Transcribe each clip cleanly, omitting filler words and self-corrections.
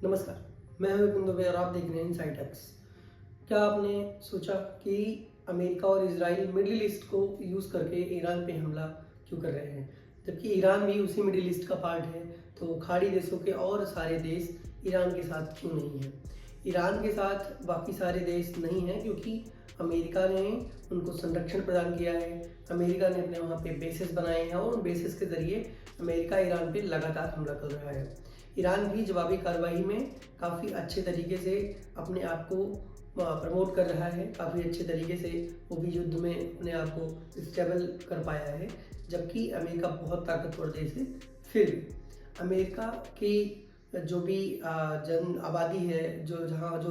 नमस्कार, मैं हूं विपिन दुबे और आप देख रहे हैं इनसाइड एक्स। क्या आपने सोचा कि अमेरिका और इजराइल मिडिल ईस्ट को यूज़ करके ईरान पे हमला क्यों कर रहे हैं, जबकि ईरान भी उसी मिडिल ईस्ट का पार्ट है। तो खाड़ी देशों के और सारे देश ईरान के साथ क्यों नहीं हैं? ईरान के साथ बाकी सारे देश नहीं हैं क्योंकि अमेरिका ने उनको संरक्षण प्रदान किया है। अमेरिका ने अपने वहाँ पे बेसिस बनाए हैं और उन बेसिस के ज़रिए अमेरिका ईरान पे लगातार हमला कर रहा है। ईरान भी जवाबी कार्रवाई में काफ़ी अच्छे तरीके से अपने आप को प्रमोट कर रहा है, काफ़ी अच्छे तरीके से वो भी युद्ध में अपने आप को स्टेबल कर पाया है, जबकि अमेरिका बहुत ताकतवर देश है। फिर भी अमेरिका की जो भी जन आबादी है, जो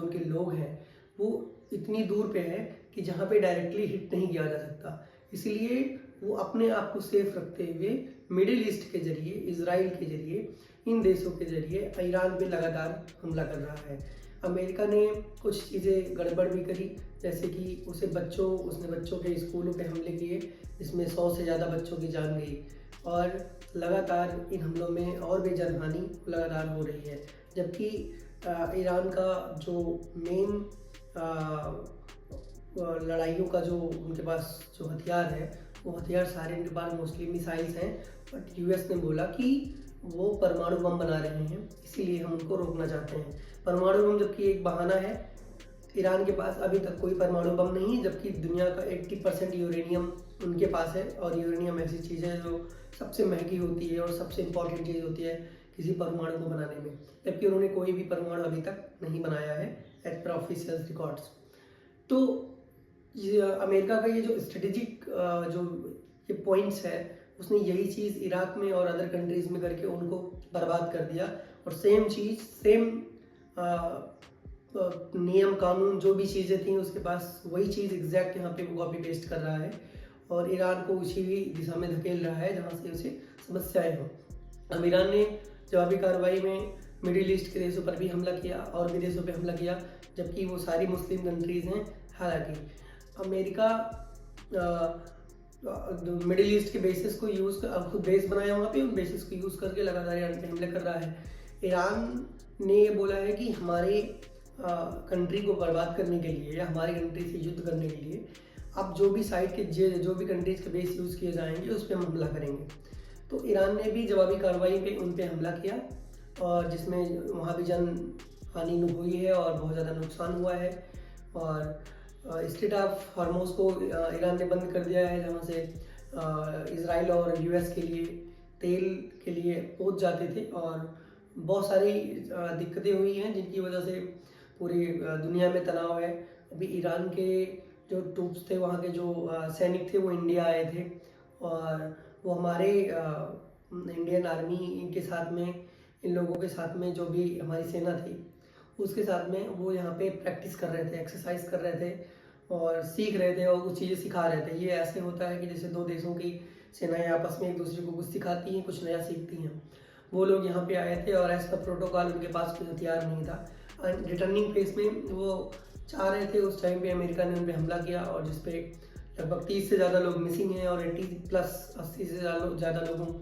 उनके लोग हैं, वो इतनी दूर पे है कि जहाँ पे डायरेक्टली हिट नहीं किया जा सकता। इसलिए वो अपने आप को सेफ रखते हुए मिडिल ईस्ट के जरिए, इजराइल के जरिए, इन देशों के जरिए ईरान पे लगातार हमला कर रहा है। अमेरिका ने कुछ चीज़ें गड़बड़ भी करी, जैसे कि उसने बच्चों के स्कूलों पे हमले किए, जिसमें 100 से ज़्यादा बच्चों की जान गई और लगातार इन हमलों में और भी जनहानि लगातार हो रही है। जबकि ईरान का जो मेन लड़ाइयों का जो उनके पास जो हथियार है, वो हथियार सारे उनके पास मोस्टली मिसाइल्स हैं। बट यूएस ने बोला कि वो परमाणु बम बना रहे हैं, इसीलिए हम उनको रोकना चाहते हैं। परमाणु बम जबकि एक बहाना है, ईरान के पास अभी तक कोई परमाणु बम नहीं है, जबकि दुनिया का 80% यूरेनियम उनके पास है। और यूरेनियम ऐसी चीज़ है जो सबसे महंगी होती है और सबसे इम्पॉर्टेंट चीज़ होती है किसी परमाणु को बनाने में, जबकि उन्होंने कोई भी परमाणु अभी तक नहीं बनाया है एज पर ऑफिशियल रिकॉर्ड्स। तो अमेरिका का ये जो स्ट्रेटेजिक जो ये पॉइंट्स है, उसने यही चीज़ इराक में और अदर कंट्रीज़ में करके उनको बर्बाद कर दिया। और सेम चीज़, सेम नियम कानून जो भी चीज़ें थी उसके पास, वही चीज़ एग्जैक्ट यहाँ पे वो कॉपी पेस्ट कर रहा है और ईरान को उसी ही दिशा में धकेल रहा है जहाँ से उसे समस्याएं हों। अब ईरान ने जवाबी कार्रवाई में मिडिल ईस्ट के देशों पर भी हमला किया और विदेशों पे हमला किया, जबकि वो सारी मुस्लिम कंट्रीज़ हैं। हालांकि अमेरिका मिडिल ईस्ट के बेसिस को यूज़ कर, खुद बेस बनाया वहाँ पे, उन बेसिस को यूज़ करके लगातार ईरान पे हमले कर रहा है। ईरान ने ये बोला है कि हमारे कंट्री को बर्बाद करने के लिए या हमारी कंट्री से युद्ध करने के लिए अब जो भी साइड के जो भी कंट्रीज़ के बेस यूज़ किए जाएंगे उस पर हम हमला करेंगे। तो ईरान ने भी जवाबी कार्रवाई पे उन पर हमला किया और जिसमें वहाँ भी जन हानि हुई है और बहुत ज़्यादा नुकसान हुआ है। और स्ट्रेट ऑफ हॉर्मोज को ईरान ने बंद कर दिया है, जहाँ से इजराइल और यूएस के लिए तेल के लिए पहुँच जाते थे। और बहुत सारी दिक्कतें हुई हैं जिनकी वजह से पूरी दुनिया में तनाव है। अभी ईरान के जो ट्रूप्स थे, वहाँ के जो सैनिक थे, वो इंडिया आए थे और वो हमारे इंडियन आर्मी के साथ में, इन लोगों के साथ में, जो भी हमारी सेना थी उसके साथ में वो यहाँ पे प्रैक्टिस कर रहे थे, एक्सरसाइज कर रहे थे और सीख रहे थे और कुछ चीज़ें सिखा रहे थे। ये ऐसे होता है कि जैसे दो देशों की सेनाएं आपस में एक दूसरे को कुछ सिखाती हैं, कुछ नया सीखती हैं। वो लोग यहाँ पे आए थे और ऐसा प्रोटोकॉल उनके पास कोई हथियार नहीं था। रिटर्निंग फेज में वो चाह रहे थे, उस टाइम पे अमेरिका ने उन पर हमला किया और जिसपे लगभग 30 से ज़्यादा लोग मिसिंग हैं और 80 से ज़्यादा लोगों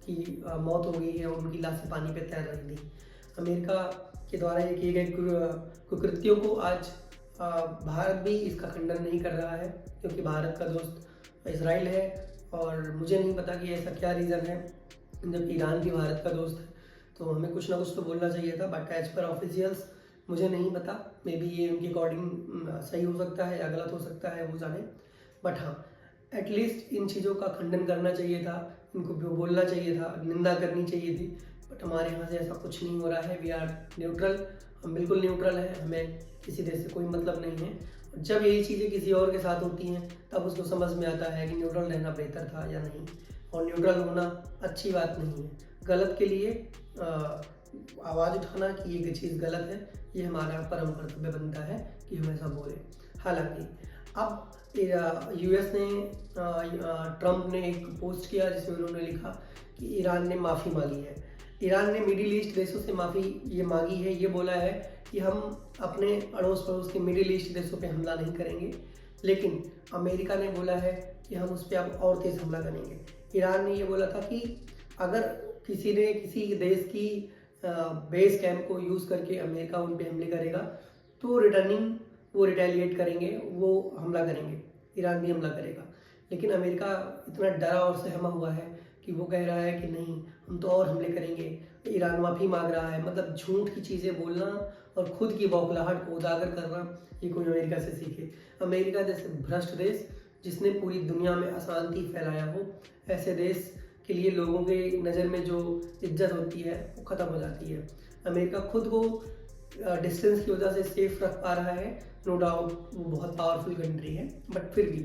की मौत हो गई है और उनकी लाशें पानी पे तैर रही थी। अमेरिका के द्वारा ये किए गए कुकृत्यों को आज भारत भी इसका खंडन नहीं कर रहा है, क्योंकि भारत का दोस्त इजराइल है और मुझे नहीं पता कि ऐसा क्या रीज़न है। जब ईरान भी भारत का दोस्त है तो हमें कुछ ना कुछ तो बोलना चाहिए था, बट एज पर ऑफिशियल्स मुझे नहीं पता। मे बी ये उनके अकॉर्डिंग सही हो सकता है या गलत हो सकता है, वो जाने। बट हाँ, एटलीस्ट इन चीज़ों का खंडन करना चाहिए था, इनको बोलना चाहिए था, निंदा करनी चाहिए थी। बट हमारे यहाँ से ऐसा कुछ नहीं हो रहा है। वी आर न्यूट्रल, हम बिल्कुल न्यूट्रल हैं, हमें किसी देश से कोई मतलब नहीं है। जब यही चीज़ें किसी और के साथ होती हैं तब उसको समझ में आता है कि न्यूट्रल रहना बेहतर था या नहीं, और न्यूट्रल होना अच्छी बात नहीं है। गलत के लिए आवाज़ उठाना कि ये चीज़ गलत है, ये हमारा परम कर्तव्य बनता है कि हम ऐसा बोलें। हालांकि अब यूएस ने, ट्रंप ने एक पोस्ट किया जिसमें उन्होंने लिखा कि ईरान ने माफ़ी मांगी है। ईरान ने मिडिल ईस्ट देशों से माफ़ी ये मांगी है, ये बोला है कि हम अपने अड़ोस पड़ोस के मिडिल ईस्ट देशों पे हमला नहीं करेंगे, लेकिन अमेरिका ने बोला है कि हम उस पर अब और तेज़ हमला करेंगे। ईरान ने ये बोला था कि अगर किसी ने किसी देश की बेस कैंप को यूज़ करके अमेरिका उन पे हमले करेगा तो रिटर्निंग वो रिटेलिएट करेंगे, वो हमला करेंगे, ईरान भी हमला करेगा। लेकिन अमेरिका इतना डरा और सहमा हुआ है कि वो कह रहा है कि नहीं, हम तो और हमले करेंगे। ईरान माफ़ी मांग रहा है। मतलब झूठ की चीज़ें बोलना और खुद की बौखलाहट को उजागर करना, ये कोई अमेरिका से सीखे। अमेरिका जैसे भ्रष्ट देश जिसने पूरी दुनिया में अशांति फैलाया हो, ऐसे देश के लिए लोगों के नज़र में जो इज्जत होती है वो ख़त्म हो जाती है। अमेरिका खुद को डिस्टेंस की वजह से सेफ रख पा रहा है, नो डाउट वो बहुत पावरफुल कंट्री है, बट फिर भी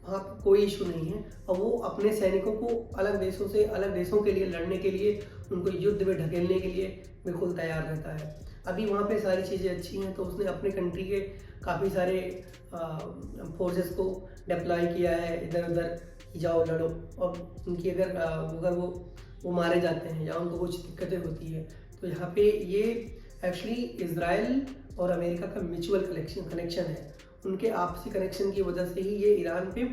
वहाँ पर कोई इशू नहीं है। और वो अपने सैनिकों को अलग देशों से, अलग देशों के लिए लड़ने के लिए, उनको युद्ध में ढकेलने के लिए बिल्कुल तैयार रहता है। अभी वहाँ पे सारी चीज़ें अच्छी हैं, तो उसने अपने कंट्री के काफ़ी सारे फोर्सेस को डिप्लॉय किया है इधर उधर कि जाओ लड़ो। और उनकी अगर वो मारे जाते हैं या उनको कुछ दिक्कतें होती है, तो यहाँ पे ये एक्चुअली इजराइल और अमेरिका का म्यूचुअल कनेक्शन है। उनके आपसी कनेक्शन की वजह से ही ये ईरान पे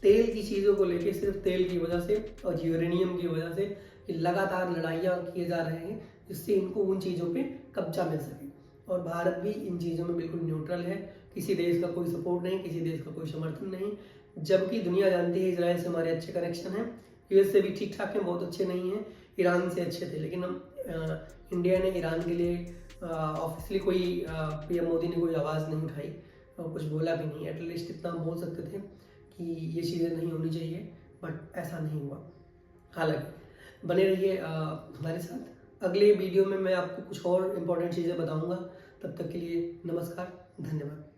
तेल की चीज़ों को लेके, सिर्फ तेल की वजह से और यूरेनियम की वजह से ये लगातार लड़ाइयाँ किए जा रहे हैं, जिससे इनको उन चीज़ों पे कब्जा मिल सके। और भारत भी इन चीज़ों में बिल्कुल न्यूट्रल है, किसी देश का कोई सपोर्ट नहीं, किसी देश का कोई समर्थन नहीं। जबकि दुनिया जानती है इसराइल से हमारे अच्छे कनेक्शन हैं, यूएस से भी ठीक ठाक हैं, बहुत अच्छे नहीं हैं, ईरान से अच्छे थे। लेकिन हम इंडिया ने ईरान के लिए ऑफिशियली कोई पीएम मोदी ने कोई आवाज़ नहीं उठाई और कुछ बोला भी नहीं। एटलीस्ट इतना हम बोल सकते थे कि ये चीज़ें नहीं होनी चाहिए, बट ऐसा नहीं हुआ। हालांकि बने रहिए हमारे साथ। अगले वीडियो में मैं आपको कुछ और इम्पोर्टेंट चीज़ें बताऊंगा। तब तक के लिए नमस्कार, धन्यवाद।